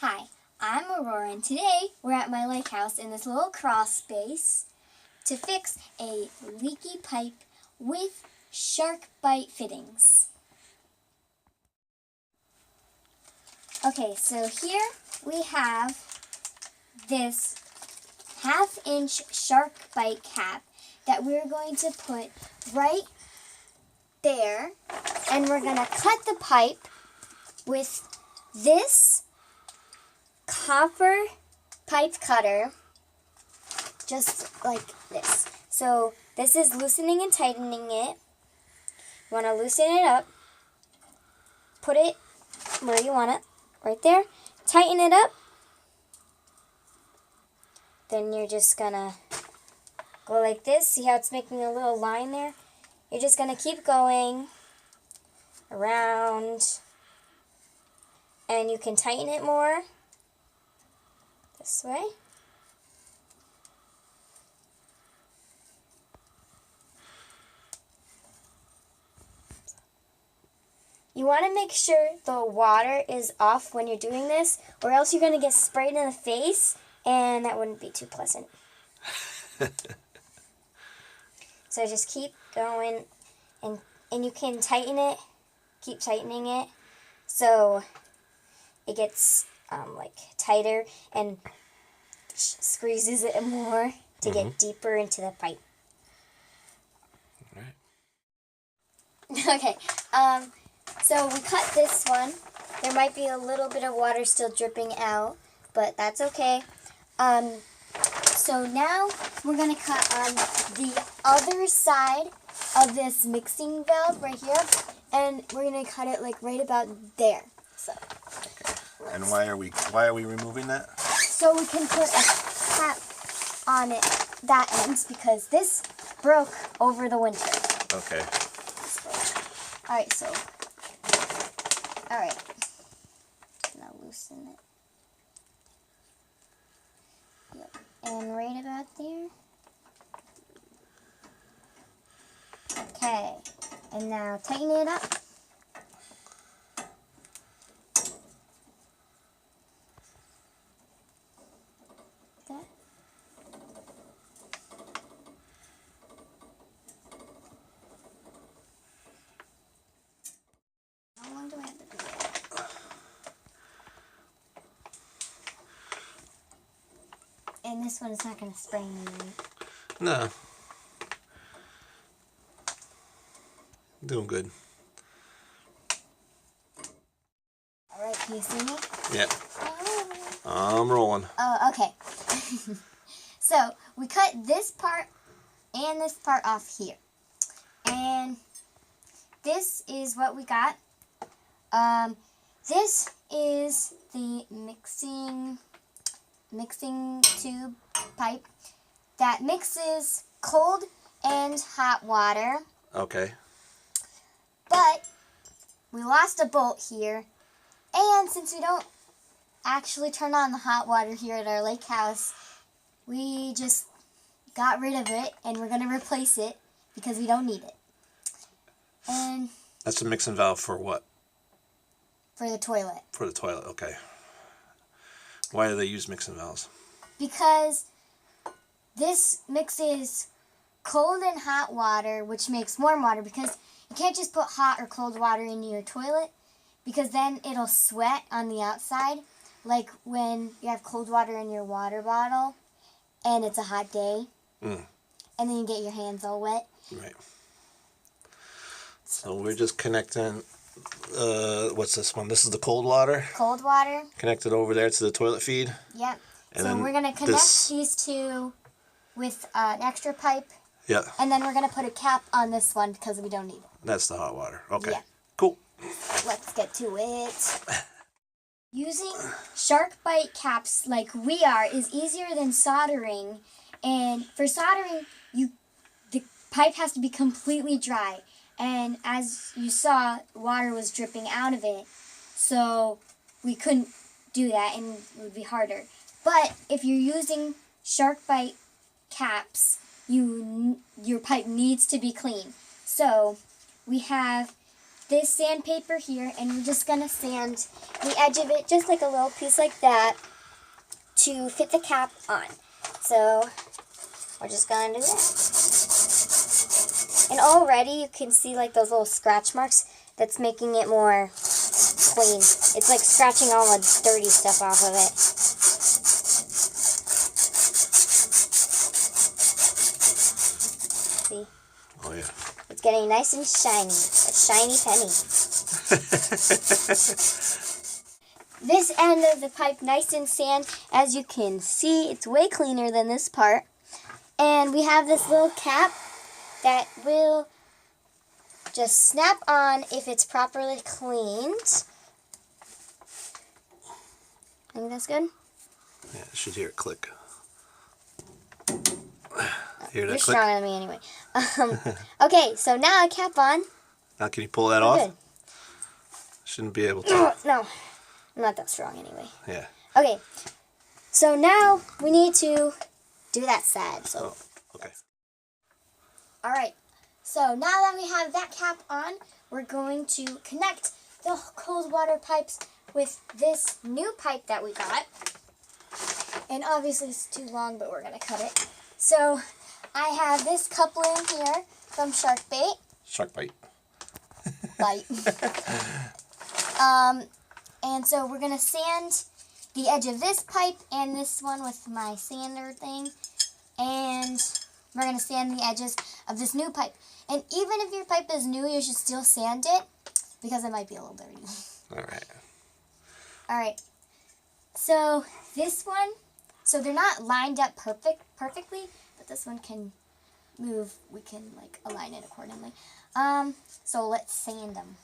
Hi, I'm Aurora, and today we're at my lake house in this little crawl space to fix a leaky pipe with SharkBite fittings. Okay, so here we have this 1/2-inch SharkBite cap that we're going to put right there, and we're going to cut the pipe with this copper pipe cutter, just like this. So this is loosening and tightening it. You want to loosen it up, put it where you want it, right there, tighten it up. Then you're just gonna go like this. See how it's making a little line there? You're just gonna keep going around, and you can tighten it more this way. You want to make sure the water is off when you're doing this, or else you're going to get sprayed in the face, and that wouldn't be too pleasant. So just keep going, and you can tighten it, keep tightening it, so it gets like tighter and squeezes it more to get deeper into the pipe. All right. Okay, so we cut this one. There might be a little bit of water still dripping out, but that's okay. So now we're going to cut on the other side of this mixing valve right here, and we're going to cut it like right about there. So. Okay. And why are we removing that? So we can put a cap on it, that end, because this broke over the winter. Okay. Alright, so. Alright. Now loosen it. Yep. And right about there. Okay. And now tighten it up. How long do I have to do that? And this one is not going to spray anything. No. Doing good. Alright, can you see me? Yeah. I'm rolling. Oh, okay. So, we cut this part and this part off here. And this is what we got. This is the mixing tube pipe that mixes cold and hot water. Okay. But we lost a bolt here, and since we don't actually turn on the hot water here at our lake house, we just got rid of it, and we're going to replace it because we don't need it. And that's a mixing valve for what? For the toilet. For the toilet, okay. Why do they use mixing valves? Because this mixes cold and hot water, which makes warm water, because you can't just put hot or cold water in your toilet, because then it'll sweat on the outside, like when you have cold water in your water bottle and it's a hot day, and then you get your hands all wet. Right. So we're just connecting, what's this one? This is the cold water? Cold water. Connected over there to the toilet feed? Yep. And so we're going to connect these two with an extra pipe. Yeah. And then we're going to put a cap on this one because we don't need it. That's the hot water. Okay. Yeah. Cool. Let's get to it. Using SharkBite caps like we are is easier than soldering. And for soldering, the pipe has to be completely dry. And as you saw, water was dripping out of it. So we couldn't do that, and it would be harder. But if you're using SharkBite caps, your pipe needs to be clean. So we have this sandpaper here, and we're just gonna sand the edge of it, just like a little piece like that, to fit the cap on. So we're just gonna do that. And already you can see like those little scratch marks. That's making it more clean. It's like scratching all the dirty stuff off of it. See? Oh yeah. It's getting nice and shiny. A shiny penny. This end of the pipe nice and sand. As you can see, it's way cleaner than this part. And we have this little cap that will just snap on if it's properly cleaned. I think that's good. Yeah, I should hear it click. Hear You're that click? stronger than me anyway. Okay, so now a cap on. Now can you pull that We're off? good. Shouldn't be able to. No, I'm not that strong anyway. Yeah. Okay, so now we need to do that side. So, Okay. all right. So now that we have that cap on, we're going to connect the cold water pipes with this new pipe that we got. And obviously it's too long, but we're going to cut it. So I have this coupling here from SharkBite. SharkBite. Bite. And so we're going to sand the edge of this pipe and this one with my sander thing. And we're going to sand the edges of this new pipe. And even if your pipe is new, you should still sand it because it might be a little dirty. All right. All right. So this one, so they're not lined up perfectly, but this one can move. We can like align it accordingly. So let's sand them.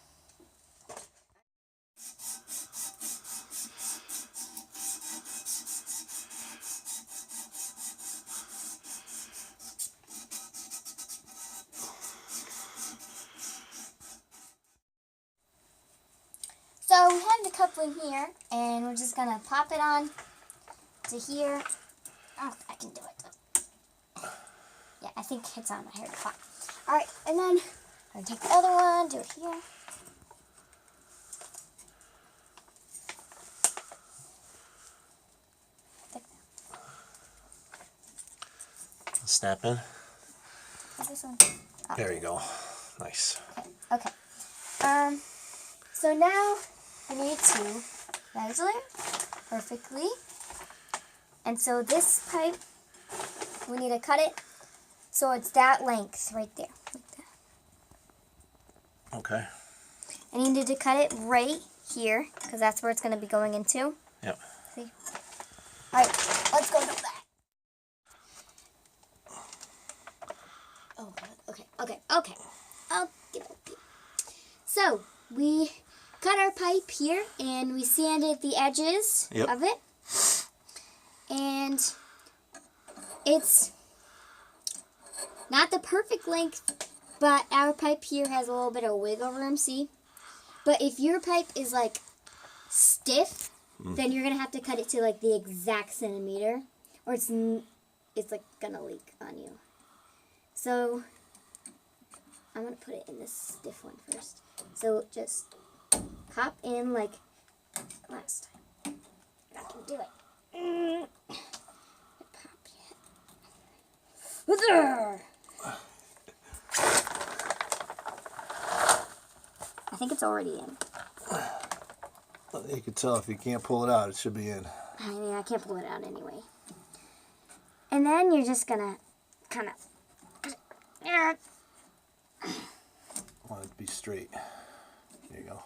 So we have the coupling here, and we're just gonna pop it on to here. Oh, I can do it. Yeah, I think it's on my hair to pop. All right, and then I'm gonna take the other one, do it here. Snap in. This one. Oh. There you go. Nice. Okay. So now we need to measure it perfectly. And so this pipe, we need to cut it so it's that length right there. Like that. Okay. I needed to cut it right here because that's where it's going to be going into. Yep. See? All right, let's go do that. Oh, okay. I'll give it to you. So, we cut our pipe here and we sanded the edges of it. And it's not the perfect length, but our pipe here has a little bit of wiggle room, see? But if your pipe is like stiff, then you're gonna have to cut it to like the exact centimeter, or it's like gonna leak on you. So I'm gonna put it in this stiff one first. So just pop in like last time. I can do it. Pop it. There. I think it's already in. You can tell if you can't pull it out, it should be in. I mean, I can't pull it out anyway. And then you're just gonna kind of. Want it to be straight. There you go.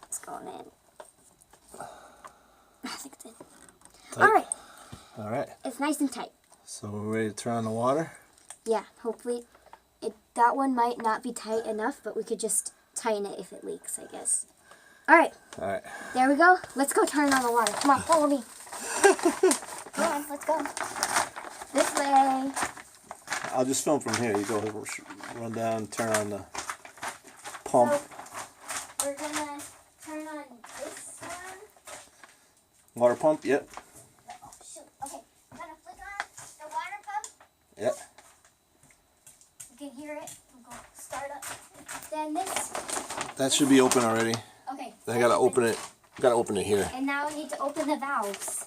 It's going in. I think it's in. Tight. All right. All right. It's nice and tight. So we're ready to turn on the water? Yeah, hopefully. That one might not be tight enough, but we could just tighten it if it leaks, I guess. All right. All right. There we go. Let's go turn on the water. Come on, follow me. Come on, let's go. This way. I'll just film from here. You go run down, turn on the pump. So, we're going to turn on this one. Water pump, yep. Oh, shoot. Okay. I'm going to flick on. can hear it. We'll go start up. Then this. That should be open already. Okay. I gotta open it. Gotta open it here. And now we need to open the valves.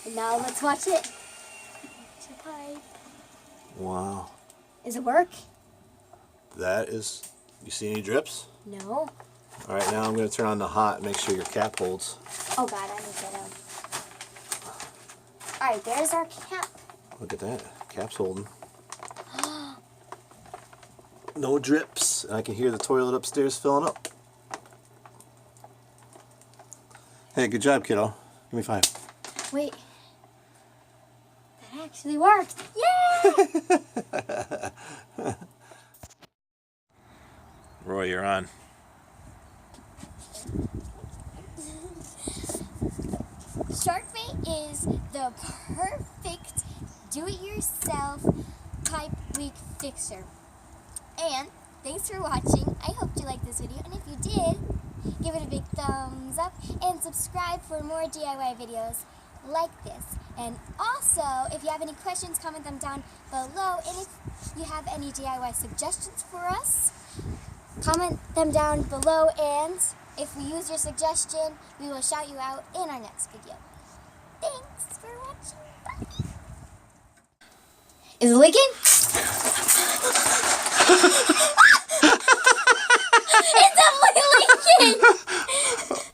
And now let's watch it. Wow. Does it work? That is. You see any drips? No. All right, now I'm gonna turn on the hot and make sure your cap holds. Oh God, I need to get out. All right, there's our cap. Look at that. Cap's holding. No drips. And I can hear the toilet upstairs filling up. Hey, good job, kiddo. Give me 5. Wait. That actually worked. Yay! Roy, you're on. SharkBite is the perfect do-it-yourself pipe leak fixer. And thanks for watching. I hope you liked this video, and if you did, give it a big thumbs up and subscribe for more DIY videos like this. And also, if you have any questions, comment them down below. And if you have any DIY suggestions for us, comment them down below. And if we use your suggestion, we will shout you out in our next video. Thanks for watching. Bye. Is it leaking? It's definitely leaking!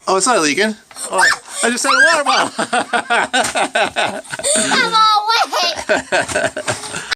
Oh, it's not leaking. Oh, I just had a water bottle. I'm all wet!